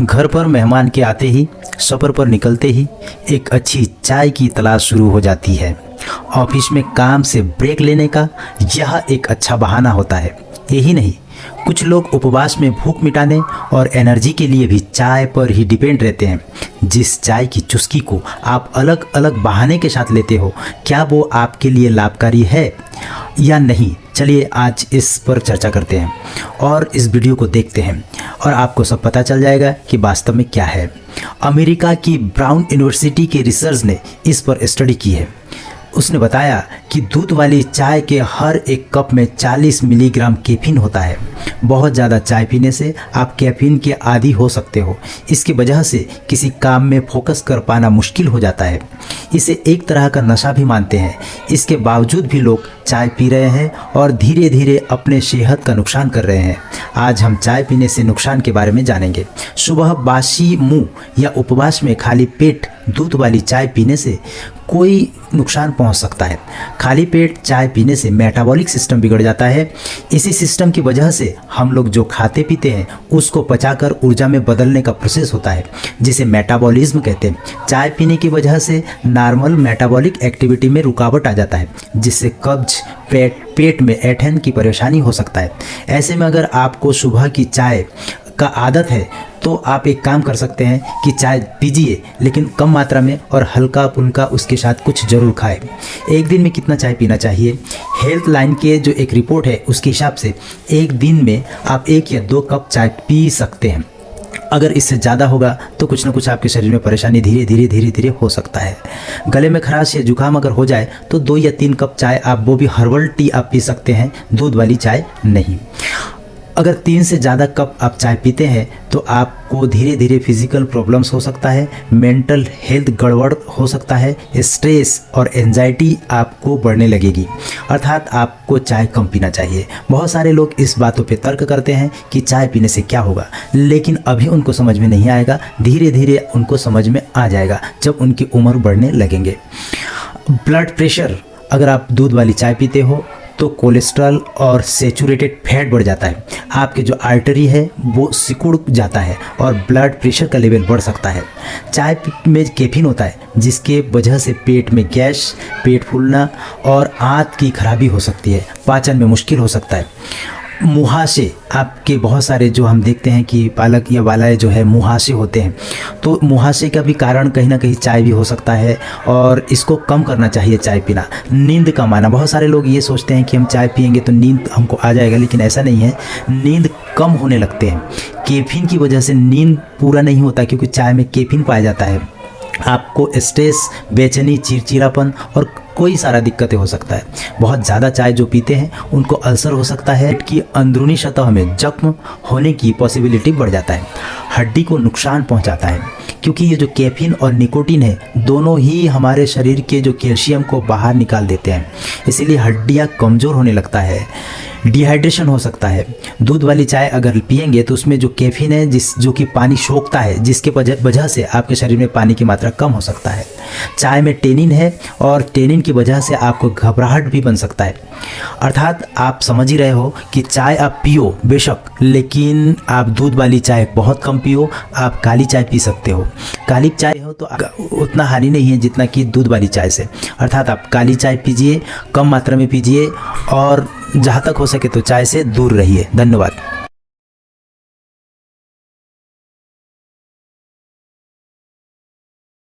घर पर मेहमान के आते ही, सफ़र पर निकलते ही एक अच्छी चाय की तलाश शुरू हो जाती है। ऑफिस में काम से ब्रेक लेने का यह एक अच्छा बहाना होता है। यही नहीं, कुछ लोग उपवास में भूख मिटाने और एनर्जी के लिए भी चाय पर ही डिपेंड रहते हैं। जिस चाय की चुस्की को आप अलग अलग बहाने के साथ लेते हो, क्या वो आपके लिए लाभकारी है या नहीं? चलिए आज इस पर चर्चा करते हैं और इस वीडियो को देखते हैं और आपको सब पता चल जाएगा कि वास्तव में क्या है। अमेरिका की ब्राउन यूनिवर्सिटी के रिसर्च ने इस पर स्टडी की है। उसने बताया कि दूध वाली चाय के हर एक कप में 40 मिलीग्राम कैफीन होता है। बहुत ज़्यादा चाय पीने से आप कैफीन के आदी हो सकते हो। इसकी वजह से किसी काम में फोकस कर पाना मुश्किल हो जाता है। इसे एक तरह का नशा भी मानते हैं। इसके बावजूद भी लोग चाय पी रहे हैं और धीरे धीरे अपने सेहत का नुकसान कर रहे हैं। आज हम चाय पीने से नुकसान के बारे में जानेंगे। सुबह बासी मुंह या उपवास में खाली पेट दूध वाली चाय पीने से कोई नुकसान पहुंच सकता है। खाली पेट चाय पीने से मेटाबॉलिक सिस्टम बिगड़ जाता है। इसी सिस्टम की वजह से हम लोग जो खाते पीते हैं उसको पचाकर ऊर्जा में बदलने का प्रोसेस होता है, जिसे मेटाबॉलिज्म कहते हैं। चाय पीने की वजह से नॉर्मल मेटाबॉलिक एक्टिविटी में रुकावट आ जाता है, जिससे कब्ज, पेट में ऐंठन की परेशानी हो सकता है। ऐसे में अगर आपको सुबह की चाय का आदत है तो आप एक काम कर सकते हैं कि चाय पीजिए, लेकिन कम मात्रा में और हल्का फुल्का उसके साथ कुछ ज़रूर खाएं। एक दिन में कितना चाय पीना चाहिए? हेल्थ लाइन के जो एक रिपोर्ट है उसके हिसाब से एक दिन में आप 1 या 2 कप चाय पी सकते हैं। अगर इससे ज़्यादा होगा तो कुछ ना कुछ आपके शरीर में परेशानी धीरे धीरे हो सकता है। गले में खराश या जुकाम अगर हो जाए तो 2 या 3 कप चाय आप, वो भी हर्बल टी आप पी सकते हैं, दूध वाली चाय नहीं। अगर 3 से ज़्यादा कप आप चाय पीते हैं तो आपको धीरे धीरे फिजिकल प्रॉब्लम्स हो सकता है, मेंटल हेल्थ गड़बड़ हो सकता है, स्ट्रेस और एंजाइटी आपको बढ़ने लगेगी। अर्थात आपको चाय कम पीना चाहिए। बहुत सारे लोग इस बातों पे तर्क करते हैं कि चाय पीने से क्या होगा, लेकिन अभी उनको समझ में नहीं आएगा। धीरे धीरे उनको समझ में आ जाएगा जब उनकी उम्र बढ़ने लगेंगे। ब्लड प्रेशर, अगर आप दूध वाली चाय पीते हो तो कोलेस्ट्रॉल और सैचुरेटेड फैट बढ़ जाता है। आपके जो आर्टरी है वो सिकुड़ जाता है और ब्लड प्रेशर का लेवल बढ़ सकता है। चाय में कैफीन होता है, जिसके वजह से पेट में गैस, पेट फूलना और आंत की खराबी हो सकती है। पाचन में मुश्किल हो सकता है। मुहासे, आपके बहुत सारे जो हम देखते हैं कि पालक या बालाएँ जो है मुहासे होते हैं, तो मुहासे का भी कारण कहीं ना कहीं चाय भी हो सकता है और इसको कम करना चाहिए चाय पीना। नींद कम आना, बहुत सारे लोग ये सोचते हैं कि हम चाय पियेंगे तो नींद हमको आ जाएगा, लेकिन ऐसा नहीं है। नींद कम होने लगते हैं। कैफीन की वजह से नींद पूरा नहीं होता, क्योंकि चाय में कैफीन पाया जाता है। आपको स्ट्रेस, बेचैनी, चिड़चिड़ापन और कोई सारा दिक्कतें हो सकता है। बहुत ज़्यादा चाय जो पीते हैं उनको अल्सर हो सकता है। पेट की अंदरूनी सतह में जख्म होने की पॉसिबिलिटी बढ़ जाता है। हड्डी को नुकसान पहुंचाता है, क्योंकि ये जो कैफीन और निकोटीन है दोनों ही हमारे शरीर के जो कैल्शियम को बाहर निकाल देते हैं, इसीलिए हड्डियां कमज़ोर होने लगता है। डिहाइड्रेशन हो सकता है। दूध वाली चाय अगर पियेंगे तो उसमें जो कैफीन है जो कि पानी सोखता है, जिसके वजह से आपके शरीर में पानी की मात्रा कम हो सकता है। चाय में टेनिन है और टेनिन की वजह से आपको घबराहट भी बन सकता है। अर्थात आप समझ ही रहे हो कि चाय आप पियो बेशक, लेकिन आप दूध वाली चाय बहुत कम पियो। आप काली चाय पी सकते हो। काली चाय हो तो उतना हानि नहीं है जितना कि दूध वाली चाय से। अर्थात आप काली चाय पीजिए, कम मात्रा में पीजिए और जहाँ तक हो सके तो चाय से दूर रहिए। धन्यवाद।